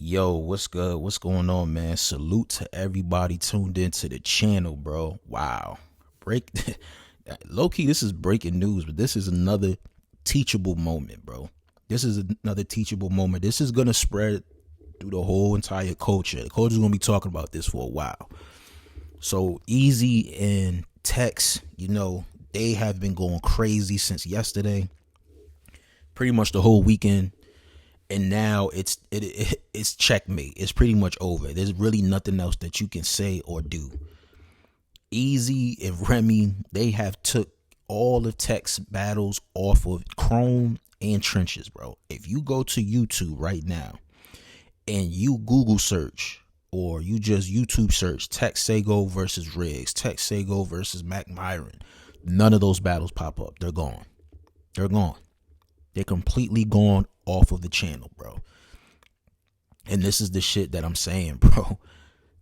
Yo, what's good? What's going on, man? Salute to everybody tuned into the channel, bro. Wow. Break low key, this is breaking news, but this is another teachable moment, bro. This is another teachable moment. This is gonna spread through the whole entire culture. The culture's gonna be talking about this for a while. So Eazy and Tex, they have been going crazy since yesterday. Pretty much the whole weekend. And now it's checkmate. It's pretty much over. There's really nothing else that you can say or do. Eazy and Remy, they have took all the Tex battles off of Chrome and Trenches, bro. If you go to YouTube right now and you Google search or you just YouTube search Tex Saygo versus Riggs, Tex Saygo versus Mac Myron, none of those battles pop up. They're gone. They're gone. They're completely gone off of the channel, bro. And this is the shit that I'm saying, bro.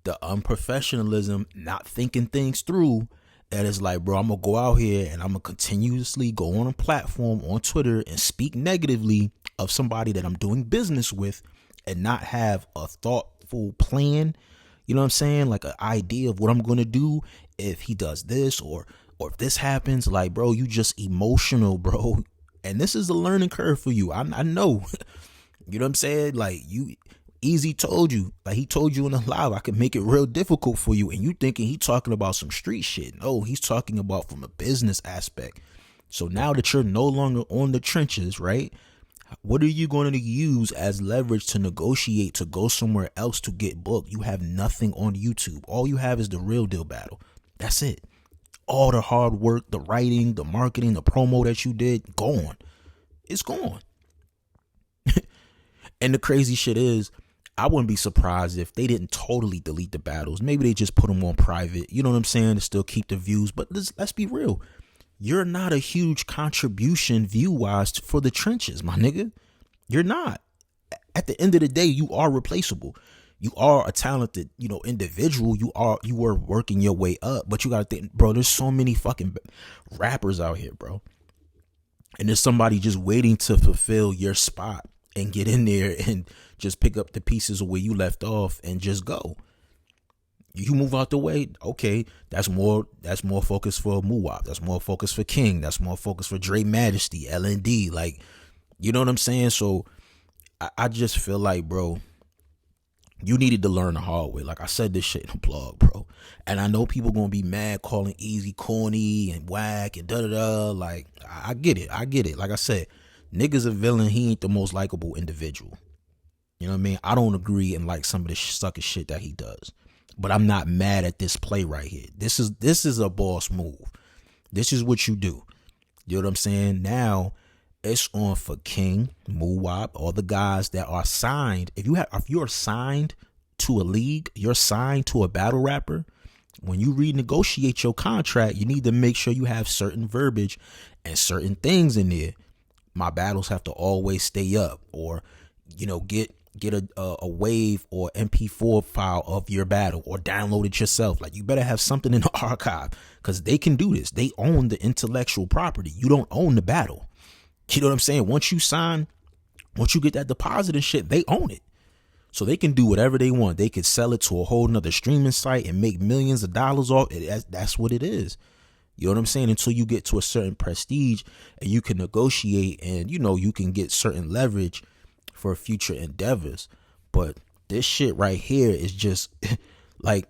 The unprofessionalism, not thinking things through. That is like, bro, I'm gonna go out here and I'm gonna continuously go on a platform on Twitter and speak negatively of somebody that I'm doing business with and not have a thoughtful plan. You know what I'm saying? Like an idea of what I'm gonna do if he does this or if this happens. Like, bro, you just emotional, bro. And this is a learning curve for you. I know. You know what I'm saying? Like, Eazy told you, like he told you in the live, I could make it real difficult for you. And you thinking he talking about some street shit. No, he's talking about from a business aspect. So now that you're no longer on the trenches, right? What are you going to use as leverage to negotiate to go somewhere else to get booked? You have nothing on YouTube. All you have is the real deal battle. That's it. All the hard work, the writing, the marketing, the promo that you did, gone. It's gone. And the crazy shit is, I wouldn't be surprised if they didn't totally delete the battles. Maybe they just put them on private. You know what I'm saying? To still keep the views. But let's be real. You're not a huge contribution view-wise for the trenches, my nigga. You're not. At the end of the day, you are replaceable. You are a talented, individual. You were working your way up, but you gotta think, bro, there's so many fucking rappers out here, bro. And there's somebody just waiting to fulfill your spot and get in there and just pick up the pieces of where you left off and just go. You move out the way, okay, that's more focus for Muwap. That's more focus for King. That's more focus for Dre Majesty, LND. Like, you know what I'm saying? So I just feel like, bro, you needed to learn the hard way. Like I said this shit in the blog, bro. And I know people gonna be mad calling Eazy corny and whack and da-da-da. Like, I get it. Like I said, nigga's a villain. He ain't the most likable individual. You know what I mean? I don't agree and like some of the sucker shit that he does. But I'm not mad at this play right here. This is a boss move. This is what you do. You know what I'm saying? Now it's on for King, Muwap, all the guys that are signed. If you're signed to a league, you're signed to a battle rapper. When you renegotiate your contract, you need to make sure you have certain verbiage and certain things in there. My battles have to always stay up, or get a wave or MP4 file of your battle, or download it yourself. Like, you better have something in the archive, because they can do this. They own the intellectual property. You don't own the battle. You know what I'm saying? Once you sign, once you get that deposit and shit, they own it. So they can do whatever they want. They could sell it to a whole nother streaming site and make millions of dollars off it. That's what it is. You know what I'm saying? Until you get to a certain prestige and you can negotiate and, you can get certain leverage for future endeavors. But this shit right here is just like,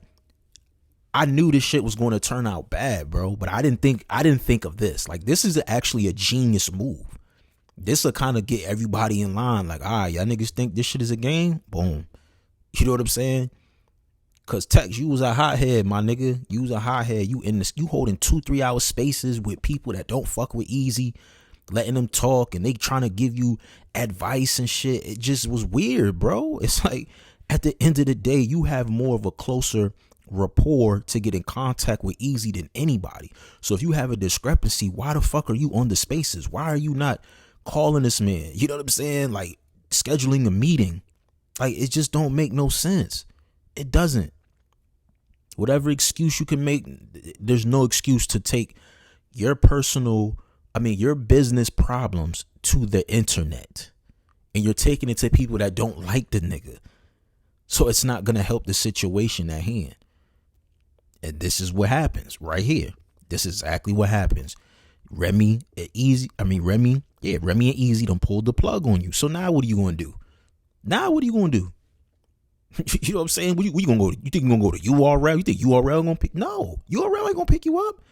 I knew this shit was going to turn out bad, bro. But I didn't think of this. Like, this is actually a genius move. This will kind of get everybody in line. Like, all right, y'all niggas think this shit is a game? Boom. You know what I'm saying? Cause Tex, you was a hothead, my nigga. You was a hothead. You holding 2-3 hour spaces with people that don't fuck with Eazy, letting them talk, and they trying to give you advice and shit. It just was weird, bro. It's like, at the end of the day, you have more of a closer rapport to get in contact with Eazy than anybody. So if you have a discrepancy, why the fuck are you on the spaces? Why are you not calling this man? You know what I'm saying? Like, scheduling a meeting. Like, it just don't make no sense. It doesn't. Whatever excuse you can make, there's no excuse to take your business problems to the internet. And you're taking it to people that don't like the nigga. So it's not going to help the situation at hand. And this is what happens right here. This is exactly what happens. Remy and Eazy and Eazy done pulled the plug on you. So now what are you going to do? You know what I'm saying? Where you gonna go? You think you're gonna go to URL? You think URL gonna pick? No, URL ain't gonna pick you up.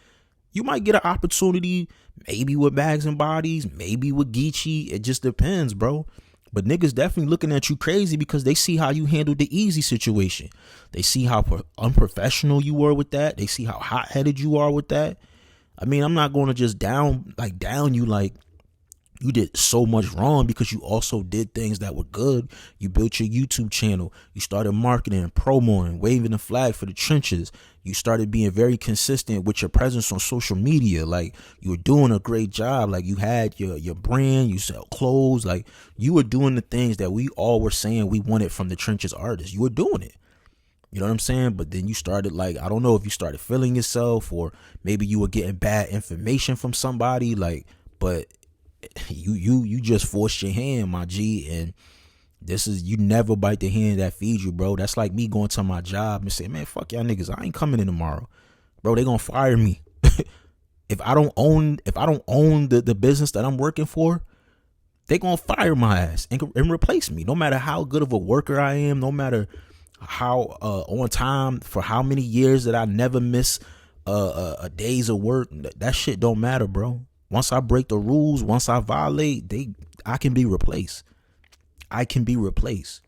You might get an opportunity, maybe with Bags and Bodies, maybe with Geechee. It just depends, bro. But niggas definitely looking at you crazy because they see how you handled the Eazy situation. They see how unprofessional you were with that. They see how hot-headed you are with that. I mean, I'm not going to just down you like you did so much wrong, because you also did things that were good. You built your YouTube channel. You started marketing and promoting, waving the flag for the trenches. You started being very consistent with your presence on social media. Like, you were doing a great job. Like, you had your brand, you sell clothes. Like, you were doing the things that we all were saying we wanted from the trenches artists. You were doing it. You know what I'm saying? But then you started, like, I don't know if you started feeling yourself, or maybe you were getting bad information from somebody, like, but you just forced your hand, my G. And this is, you never bite the hand that feeds you, bro. That's like me going to my job and saying, man, fuck y'all niggas, I ain't coming in tomorrow. Bro, they gonna fire me. if I don't own the business that I'm working for, they gonna fire my ass and replace me. No matter how good of a worker I am, no matter how on time, for how many years that I never miss a days of work, that shit don't matter, bro. Once I break the rules, once I violate, I can be replaced. I can be replaced.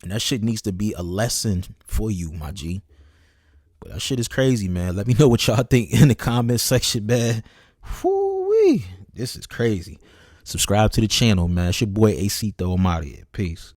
And that shit needs to be a lesson for you, my G. But that shit is crazy, man. Let me know what y'all think in the comment section, man. Whoo-wee. This is crazy. Subscribe to the channel, man. It's your boy ACito. I'm out of here. Peace.